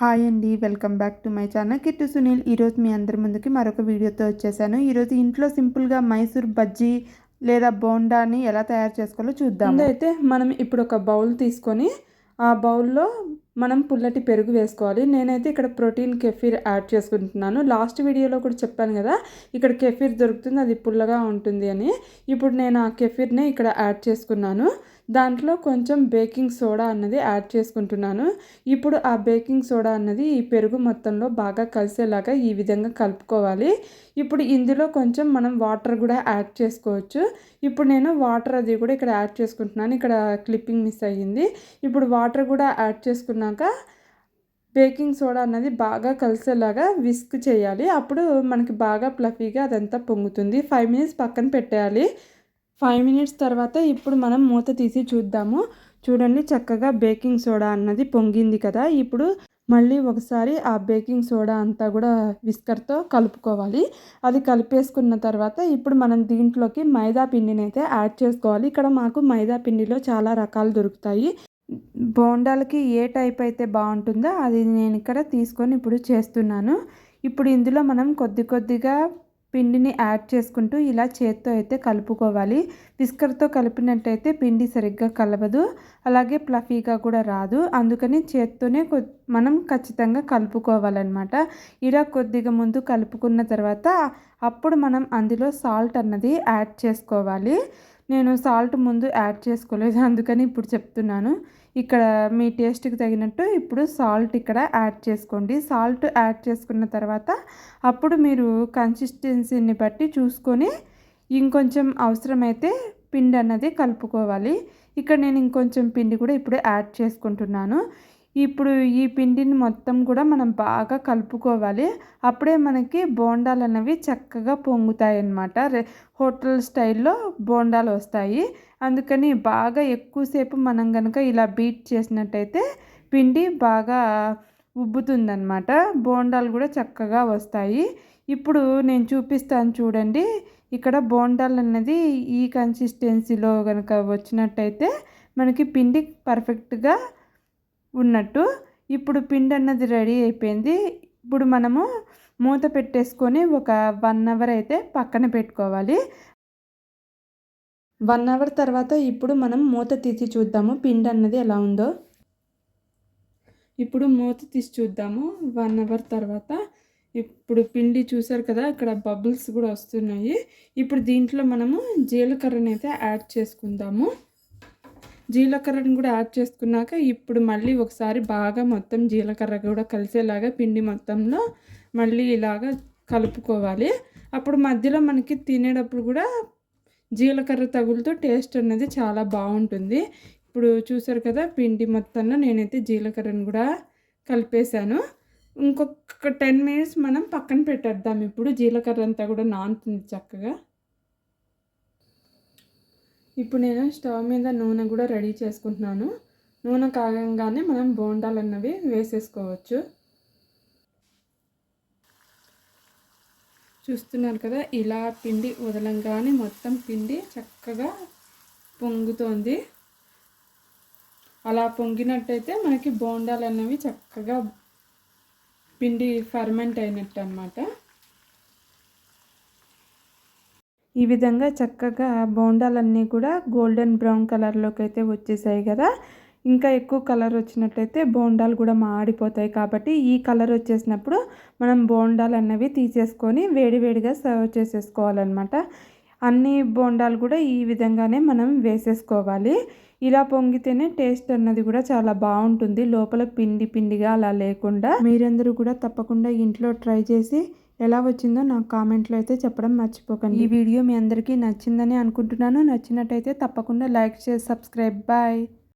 Hi అండి, welcome back to my channel Kittu Sunil. ఈరోజు మీ అందరి ముందుకి మరొక వీడియోతో వచ్చేసాను. ఈరోజు ఇంట్లో సింపుల్గా మైసూర్ బజ్జీ లేదా బోండాని ఎలా తయారు చేసుకోవాలో చూద్దాం. ముందైతే మనం ఇప్పుడు ఒక బౌల్ తీసుకొని ఆ బౌల్లో మనం పుల్లటి పెరుగు వేసుకోవాలి. నేనైతే ఇక్కడ ప్రోటీన్ కెఫీర్ యాడ్ చేసుకుంటున్నాను. లాస్ట్ వీడియోలో కూడా చెప్పాను కదా, ఇక్కడ కెఫీర్ దొరుకుతుంది, అది పుల్లగా ఉంటుంది అని. ఇప్పుడు నేను ఆ కెఫీర్ని ఇక్కడ యాడ్ చేసుకున్నాను. దాంట్లో కొంచెం బేకింగ్ సోడా అన్నది యాడ్ చేసుకుంటున్నాను. ఇప్పుడు ఆ బేకింగ్ సోడా అన్నది ఈ పెరుగు మొత్తంలో బాగా కలిసేలాగా ఈ విధంగా కలుపుకోవాలి. ఇప్పుడు ఇందులో కొంచెం మనం వాటర్ కూడా యాడ్ చేసుకోవచ్చు. ఇప్పుడు నేను వాటర్ అది కూడా ఇక్కడ యాడ్ చేసుకుంటున్నాను. ఇక్కడ క్లిప్పింగ్ మిస్ అయ్యింది. ఇప్పుడు వాటర్ కూడా యాడ్ చేసుకున్నాక బేకింగ్ సోడా అన్నది బాగా కలిసేలాగా విస్క్ చేయాలి. అప్పుడు మనకి బాగా ఫ్లఫీగా అదంతా పొంగుతుంది. 5 మినిట్స్ పక్కన పెట్టేయాలి. 5 మినిట్స్ తర్వాత ఇప్పుడు మనం మూత తీసి చూద్దాము. చూడండి, చక్కగా బేకింగ్ సోడా అన్నది పొంగింది కదా. ఇప్పుడు మళ్ళీ ఒకసారి ఆ బేకింగ్ సోడా అంతా కూడా విస్కర్తో కలుపుకోవాలి. అది కలిపేసుకున్న తర్వాత ఇప్పుడు మనం దీంట్లోకి మైదా పిండిని అయితే యాడ్ చేసుకోవాలి. ఇక్కడ మాకు మైదా పిండిలో చాలా రకాలు దొరుకుతాయి. బోండాలకి ఏ టైప్ అయితే బాగుంటుందో అది నేను ఇక్కడ తీసుకొని ఇప్పుడు చేస్తున్నాను. ఇప్పుడు ఇందులో మనం కొద్దిగా పిండిని యాడ్ చేసుకుంటూ ఇలా చేత్తో అయితే కలుపుకోవాలి. విస్కర్తో కలిపినట్టయితే పిండి సరిగ్గా కలవదు, అలాగే ఫ్లఫీగా కూడా రాదు. అందుకని చేత్తోనే మనం ఖచ్చితంగా కలుపుకోవాలన్నమాట. ఇలా కొద్దిగా ముందు కలుపుకున్న తర్వాత అప్పుడు మనం అందులో సాల్ట్ అన్నది యాడ్ చేసుకోవాలి. నేను సాల్ట్ ముందు యాడ్ చేసుకోలేదు, అందుకని ఇప్పుడు చెప్తున్నాను. ఇక్కడ మీ టేస్ట్కి తగినట్టు ఇప్పుడు సాల్ట్ ఇక్కడ యాడ్ చేసుకోండి. సాల్ట్ యాడ్ చేసుకున్న తర్వాత అప్పుడు మీరు కన్సిస్టెన్సీని బట్టి చూసుకొని ఇంకొంచెం అవసరమైతే పిండి అన్నది కలుపుకోవాలి. ఇక్కడ నేను ఇంకొంచెం పిండి కూడా ఇప్పుడు యాడ్ చేసుకుంటున్నాను. ఇప్పుడు ఈ పిండిని మొత్తం కూడా మనం బాగా కలుపుకోవాలి. అప్పుడే మనకి బోండాలు అనేవి చక్కగా పొంగుతాయి అన్నమాట. హోటల్ స్టైల్లో బోండాలు వస్తాయి. అందుకని బాగా ఎక్కువసేపు మనం కనుక ఇలా బీట్ చేసినట్టయితే పిండి బాగా ఉబ్బుతుందన్నమాట. బోండాలు కూడా చక్కగా వస్తాయి. ఇప్పుడు నేను చూపిస్తాను చూడండి. ఇక్కడ బోండాలు అన్నది ఈ కన్సిస్టెన్సీలో కనుక వచ్చినట్టయితే మనకి పిండి పర్ఫెక్ట్గా ఉన్నట్టు. ఇప్పుడు పిండి అన్నది రెడీ అయిపోయింది. ఇప్పుడు మనము మూత పెట్టేసుకొని ఒక 1 అవర్ అయితే పక్కన పెట్టుకోవాలి. 1 అవర్ తర్వాత ఇప్పుడు మనం మూత తీసి చూద్దాము పిండి అన్నది ఎలా ఉందో. ఇప్పుడు మూత తీసి చూద్దాము 1 అవర్ తర్వాత. ఇప్పుడు పిండి చూసారు కదా, ఇక్కడ బబుల్స్ కూడా వస్తున్నాయి. ఇప్పుడు దీంట్లో మనము జీలకర్రని అయితే యాడ్ చేసుకుందాము. జీలకర్రని కూడా యాడ్ చేసుకున్నాక ఇప్పుడు మళ్ళీ ఒకసారి బాగా మొత్తం జీలకర్ర కూడా కలిసేలాగా పిండి మొత్తంలో మళ్ళీ ఇలాగా కలుపుకోవాలి. అప్పుడు మధ్యలో మనకి తినేటప్పుడు కూడా జీలకర్ర తగులుతో టేస్ట్ అనేది చాలా బాగుంటుంది. ఇప్పుడు చూసారు కదా, పిండి మొత్తంలో నేనైతే జీలకర్రను కూడా కలిపేశాను. ఇంకొక 10 మినిట్స్ మనం పక్కన పెట్టేద్దాం. ఇప్పుడు జీలకర్ర అంతా కూడా నానుతుంది చక్కగా. ఇప్పుడు నేను స్టవ్ మీద నూనె కూడా రెడీ చేసుకుంటున్నాను. నూనె కాగంగానే మనం బోండాలు అన్నవి వేసేసుకోవచ్చు. చూస్తున్నారు కదా, ఇలా పిండి వదలంగానే మొత్తం పిండి చక్కగా పొంగుతోంది. అలా పొంగినట్టయితే మనకి బోండాలు అన్నవి చక్కగా పిండి ఫర్మెంట్ అయినట్టు అన్నమాట. ఈ విధంగా చక్కగా బోండాలన్నీ కూడా గోల్డెన్ బ్రౌన్ కలర్లోకి అయితే వచ్చేసాయి కదా. ఇంకా ఎక్కువ కలర్ వచ్చినట్టయితే బోండాలు కూడా మాడిపోతాయి. కాబట్టి ఈ కలర్ వచ్చేసినప్పుడు మనం బోండాలు అన్నవి తీసేసుకొని వేడివేడిగా సర్వ్ చేసేసుకోవాలన్నమాట. అన్ని బోండాలు కూడా ఈ విధంగానే మనం వేసేసుకోవాలి. ఇలా పొంగితేనే టేస్ట్ అన్నది కూడా చాలా బాగుంటుంది, లోపల పిండి పిండిగా అలా లేకుండా. మీరందరూ కూడా తప్పకుండా ఇంట్లో ట్రై చేసి ఎలా వచ్చిందో నాకు కామెంట్లో అయితే చెప్పడం మర్చిపోకండి. ఈ వీడియో మీ అందరికీ నచ్చిందని అనుకుంటున్నాను. నచ్చినట్టయితే తప్పకుండా లైక్ చేసి సబ్స్క్రైబ్. బాయ్.